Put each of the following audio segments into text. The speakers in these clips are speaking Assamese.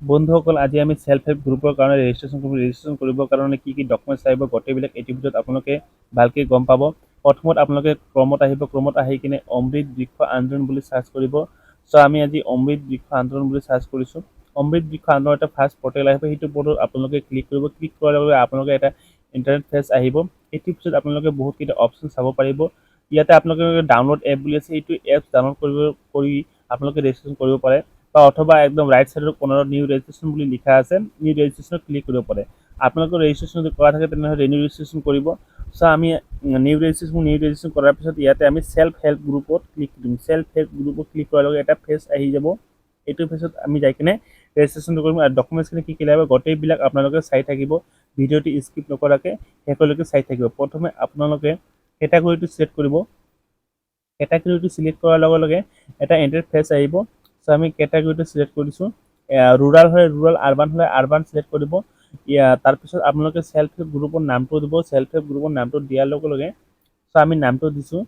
বন্ধুসকল আজি আমি সেলফ হেল্প গ্ৰুপৰ কাৰণে ৰেজিষ্ট্ৰেশ্যন কৰিবৰ কাৰণে কি ডকুমেণ্টছ লাগিব গোটেইবিলাক এইটো ভিডিঅ'ত আপোনালোকে ভালকৈ গম পাব। প্ৰথমত আপোনালোকে ক্ৰমত আহিব, ক্ৰমত আহি কিনে অমৃত বৃক্ষ আন্দোলন বুলি চাৰ্চ কৰিব। চ' আমি আজি অমৃত বৃক্ষ আন্দোলন বুলি চাৰ্চ কৰিছোঁ। অমৃত বৃক্ষ আন্দোলন এটা ফাৰ্ষ্ট পৰ্টেল আহিব, সেইটো পৰ্টেলত আপোনালোকে ক্লিক কৰিব। ক্লিক কৰাৰ লগে লগে আপোনালোকে এটা ইণ্টাৰনেট পেজ আহিব। এইটোৰ পিছত আপোনালোকে বহুতকেইটা অপশ্যন চাব পাৰিব। ইয়াতে আপোনালোকে ডাউনলোড এপ বুলি আছে, এইটো এপ ডাউনলোড কৰি আপোনালোকে ৰেজিষ্ট্ৰেশ্যন কৰিব পাৰে, বা অথবা একদম ৰাইট সাইডৰ কৰ্নাৰত নিউ ৰেজিষ্ট্ৰেশ্যন বুলি লিখা আছে, নিউ ৰেজিষ্ট্ৰেশ্যনত ক্লিক কৰিব পাৰে। আপোনালোকৰ ৰেজিষ্ট্ৰেশ্যন যদি কৰা থাকে তেনেহ'লে ৰিনিউ ৰেজিষ্ট্ৰেশ্যন কৰিব। চ' আমি নিউ ৰেজিষ্ট্ৰেশ্যন কৰাৰ পিছত ইয়াতে আমি সেলফ হেল্প গ্ৰুপত ক্লিক কৰিম। সেলফ হেল্প গ্ৰুপত ক্লিক কৰাৰ লগে এটা পেজ আহি যাব। এইটো পেজত আমি যাই কিনে ৰেজিষ্ট্ৰেশ্যনটো কৰিম আৰু ডকুমেণ্টছখিনি কি লাগিব গোটেইবিলাক আপোনালোকে চাই থাকিব। ভিডিঅ'টি স্কিপ নকৰাকৈ শেষলৈকে চাই থাকিব। প্ৰথমে আপোনালোকে কেটাগৰীটো ছিলেক্ট কৰিব। কেটাগৰীটো ছিলেক্ট কৰাৰ লগে লগে এটা ইণ্টাৰফেচ আহিব। চ' আমি কেটাগৰীটো ছিলেক্ট কৰিছোঁ। ৰুৰাল হ'লে ৰুৰাল, আৰবান হ'লে আৰবান ছিলেক্ট কৰিব। তাৰপিছত আপোনালোকে সেলফ হেল্প গ্ৰুপৰ নামটো দিব। সেলফ হেল্প গ্ৰুপৰ নামটো দিয়াৰ লগে লগে চ' আমি নামটো দিছোঁ।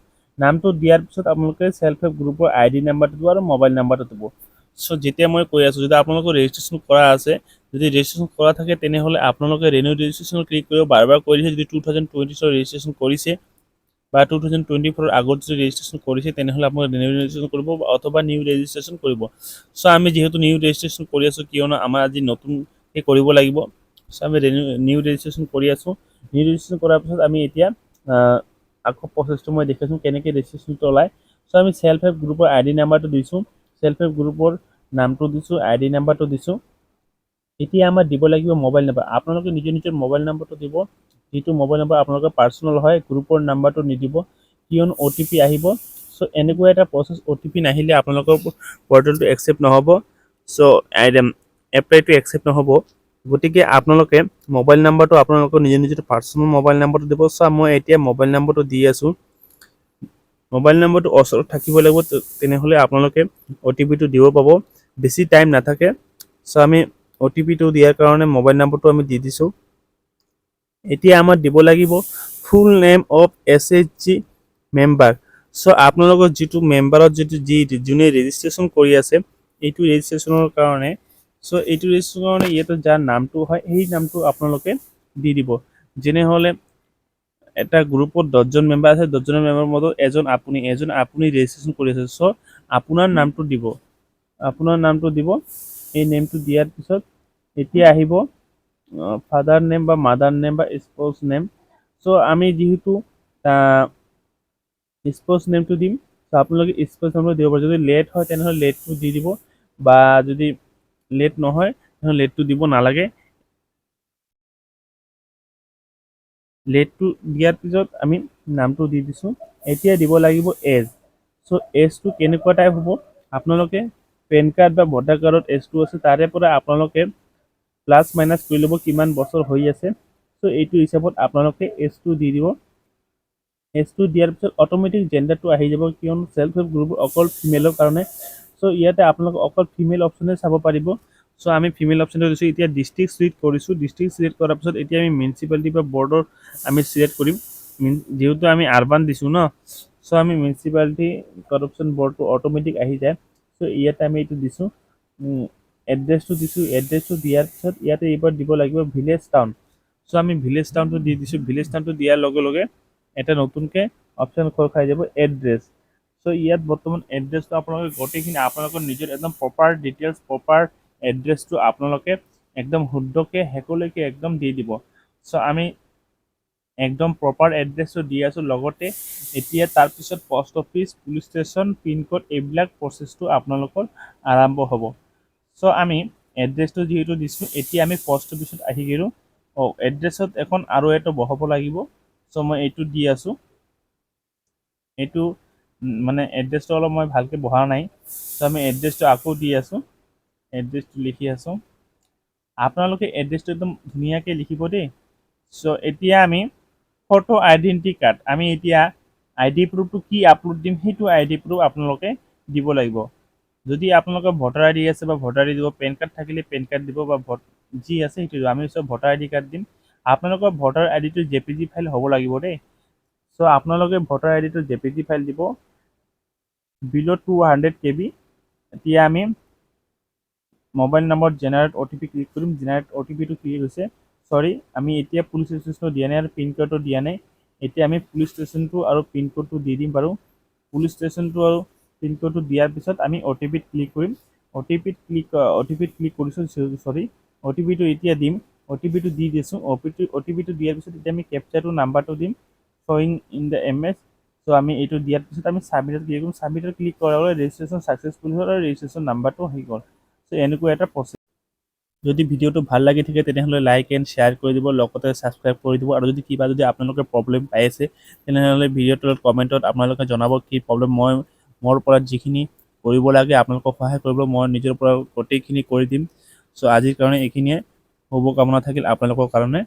নামটো দিয়াৰ পিছত আপোনালোকে সেলফ হেল্প গ্ৰুপৰ ID নাম্বাৰটো দিব আৰু মোবাইল নাম্বাৰটো দিব। চ' যেতিয়া মই কৈ আছোঁ, যদি আপোনালোকৰ ৰেজিষ্ট্ৰেশ্যন কৰা আছে, যদি ৰেজিষ্ট্ৰেশ্যন কৰা থাকে তেনেহ'লে আপোনালোকে ৰিনিউ ৰেজিষ্ট্ৰেশ্যন ক্লিক কৰিব। বাৰ বাৰ কৰি দিছে। যদি 2020 ৰেজিষ্ট্ৰেশ্যন কৰিছে বা 2024 আগত যদি ৰেজিষ্ট্ৰেশ্যন কৰিছে তেনেহ'লে আপোনালোকে ৰিনিউ ৰেজিষ্ট্ৰেশ্যন কৰিব অথবা নিউ ৰেজিষ্ট্ৰেশ্যন কৰিব। চ' আমি যিহেতু নিউ ৰেজিষ্ট্ৰেশ্যন কৰি আছোঁ কিয়নো আমাৰ আজি নতুনকৈ কৰিব লাগিব। চ' আমি নিউ ৰেজিষ্ট্ৰেশ্যন কৰি আছোঁ। নিউ ৰেজিষ্ট্ৰেশ্যন কৰাৰ পিছত আমি এতিয়া আকৌ প্ৰচেছটো মই দেখাইছোঁ কেনেকৈ ৰেজিষ্ট্ৰেশ্যনটো ওলায়। চ' আমি সেলফ হেল্প গ্ৰুপৰ ID নাম্বাৰটো দিছোঁ, সেলফ হেল্প গ্ৰুপৰ নামটো দিছোঁ, ID নাম্বাৰটো দিছোঁ। এতিয়া আমাৰ দিব লাগিব মোবাইল নাম্বাৰ। আপোনালোকে নিজৰ নিজৰ মোবাইল নাম্বাৰটো দিব, যিটো মোবাইল নাম্বাৰ আপোনালোকৰ পাৰ্চনেল হয়। গ্ৰুপৰ নাম্বাৰটো নিদিব কিয়নো OTP আহিব। চ' এনেকুৱা এটা প্ৰচেছ, OTP নাহিলে আপোনালোকৰ পৰ্টেলটো একচেপ্ট নহ'ব। চ' এপ্লাইটো একচেপ্ট নহ'ব। গতিকে আপোনালোকে মোবাইল নাম্বাৰটো আপোনালোকৰ নিজৰ নিজৰ পাৰ্চনেল মোবাইল নাম্বাৰটো দিব। চ' মই এতিয়া মোবাইল নাম্বাৰটো দি আছোঁ। মোবাইল নাম্বাৰটো ওচৰত থাকিব লাগিব, তেনেহ'লে আপোনালোকে OTPটো দিব পাব। বেছি টাইম নাথাকে। চ' আমি OTPটো দিয়াৰ কাৰণে মোবাইল নাম্বাৰটো আমি দি দিছোঁ। এতিয়া আমাৰ দিব লাগিব full name of SHG member. চ' আপোনালোকৰ যিটো মেম্বাৰত যোনে ৰেজিষ্ট্ৰেশ্যন কৰি আছে এইটো ৰেজিষ্ট্ৰেশ্যনৰ কাৰণে, চ' এইটো ৰেজিষ্ট্ৰেশ্যনৰ কাৰণে ইয়াতে যাৰ নামটো হয় সেই নামটো আপোনালোকে দি দিব। যেনেহ'লে এটা গ্ৰুপত 10জন মেম্বাৰ আছে, 10জনৰ মেম্বাৰৰ মধ্যত এজন আপুনি ৰেজিষ্ট্ৰেশ্যন কৰি আছে। চ' আপোনাৰ নামটো দিব, আপোনাৰ নামটো দিব। এই নেমটো দিয়াৰ পিছত এতিয়া আহিব ফাদাৰ নেম বা মাদাৰ নেম বা স্পাউচ নেম। চ' আমি যিহেতু স্পাউচ নেমটো দিম, চ' আপোনালোকে স্পাউচ নেমটো দিব পাৰে। যদি লেট হয় তেনেহ'লে লেটটো দি দিব, বা যদি লেট নহয় তেনেহ'লে লেটটো দিব নালাগে। লেটটো দিয়াৰ পিছত আমি নামটো দি দিছোঁ। এতিয়া দিব লাগিব এজ। চ' এজটো কেনেকুৱা টাইপ হ'ব, আপোনালোকে পেন কাৰ্ড বা ভোটাৰ কাৰ্ডত এজটো আছে তাৰে পৰা আপোনালোকে প্লাছ মাইনাছ কৰি ল'ব কিমান বছৰ হৈ আছে। চ' এইটো হিচাপত আপোনালোকে এজটো দি দিব। এজটো দিয়াৰ পিছত অট'মেটিক জেণ্ডাৰটো আহি যাব, কিয়নো সেলফ হেল্প গ্ৰুপ অকল ফিমেলৰ কাৰণে। চ' ইয়াতে আপোনালোকে অকল ফিমেল অপশ্যনে চাব পাৰিব। চ' আমি ফিমেল অপশ্যনটো দিছোঁ। এতিয়া ডিষ্ট্ৰিক্ট চিলেক্ট কৰিছোঁ। ডিষ্ট্ৰিক্ট চিলেক্ট কৰাৰ পিছত এতিয়া আমি মিউনিচিপালিটি বা বৰ্ডৰ আমি চিলেক্ট কৰিম। যিহেতু আমি আৰবান দিছোঁ ন, চ' আমি মিউনিচিপালিটি কৰপশ্যন বৰ্ডটো অট'মেটিক আহি যায়। চ' ইয়াতে আমি এইটো দিছোঁ, এড্ৰেছটো দিছোঁ। এড্ৰেছটো দিয়াৰ পিছত ইয়াতে এইবাৰ দিব লাগিব ভিলেজ টাউন। চ' আমি ভিলেজ টাউনটো দি দিছোঁ। ভিলেজ টাউনটো দিয়াৰ লগে লগে এটা নতুনকৈ অপশ্যন খোল খাই যাব এড্ৰেছ। চ' ইয়াত বৰ্তমান এড্ৰেছটো আপোনালোকে গোটেইখিনি আপোনালোকৰ নিজৰ একদম প্ৰপাৰ ডিটেইলছ, প্ৰপাৰ এড্ৰেছটো আপোনালোকে একদম শুদ্ধকৈ শেষলৈকে একদম দি দিব। চ' আমি একদম প্ৰপাৰ এড্ৰেছটো দি আছোঁ। লগতে এতিয়া তাৰপিছত post office, police station, pin code এইবিলাক প্ৰচেছটো আপোনালোকৰ আৰম্ভ হ'ব। চ' আমি এড্ৰেছটো যিহেতু দিছোঁ, এতিয়া আমি পোষ্ট অফিচত আহি গ'লোঁ। এড্ৰেছত এখন আৰু এটা বহাব লাগিব। চ' মই এইটো দি আছোঁ। এইটো মানে এড্ৰেছটো অলপ মই ভালকৈ বহা নাই। চ' আমি এড্ৰেছটো আকৌ দি আছোঁ। এড্ৰেছটো লিখি আছোঁ। আপোনালোকে এড্ৰেছটো একদম ধুনীয়াকৈ লিখিব দেই। চ' এতিয়া আমি ফটো আইডেণ্টি কাৰ্ড, আমি এতিয়া ID প্ৰুফটো কি আপলোড দিম সেইটো ID প্ৰুফ আপোনালোকে দিব লাগিব। যদি আপোনালোকৰ ভোটাৰ ID আছে বা ভোটাৰ ID দিব, পেন কাৰ্ড থাকিলে পেন কাৰ্ড দিব, বা যি আছে সেইটো দিব। আমি চব ভোটাৰ ID কাৰ্ড দিম। আপোনালোকৰ ভোটাৰ IDটো JPG ফাইল হ'ব লাগিব দেই। চ' আপোনালোকে ভোটাৰ IDটো JPG ফাইল দিব বিল' 200 KB। এতিয়া আমি mobile number generate OTP click কৰিম। জেনেৰেট OTPটো ক্লিক হৈছে। সৰি, আমি এতিয়া পুলিচ ষ্টেচনটো দিয়া নাই আৰু পিনক'ডটো দিয়া নাই। এতিয়া আমি পুলিচ ষ্টেচনটো আৰু পিনক'ডটো দি দিম বাৰু। পুলিচ ষ্টেচনটো আৰু পিনক'ডটো দিয়াৰ পিছত আমি OTPত ক্লিক কৰিম। OTPত ক্লিক কৰিছোঁ। সৰি, OTPটো এতিয়া দিম। OTPটো দি দিছোঁ। OTPটো দিয়াৰ পিছত এতিয়া আমি কেপচাৰটো নাম্বাৰটো দিম শ্বয়িং ইন দ্য MS। চ' আমি এইটো দিয়াৰ পিছত আমি ছাবমিটত ক্লিক কৰিম। ছাবমিটত ক্লিক কৰাৰ লগে ৰেজিষ্ট্ৰেশ্যন ছাকচেছফুল হ'ল আৰু ৰেজিষ্ট্ৰেশ্যন নাম্বাৰটো আহি গ'ল। চ' এনেকুৱা এটা প্ৰচেছ। যদি ভিডিঅ'টো ভাল লাগি থাকে তেনেহ'লে লাইক এণ্ড শ্বেয়াৰ কৰি দিব, লগতে ছাবস্ক্ৰাইব কৰি দিব। আৰু যদি কিবা যদি আপোনালোকে প্ৰব্লেম পাই আছে তেনেহ'লে ভিডিঅ'টোৰ কমেণ্টত আপোনালোকে জনাব কি প্ৰব্লেম। মোৰ পৰা যিখিনি কৰিব লাগে আপোনালোকক সহায় কৰিব, মই নিজৰ পৰা গোটেইখিনি কৰি দিম। চ' আজিৰ কাৰণে এইখিনিয়ে শুভকামনা থাকিল আপোনালোকৰ কাৰণে।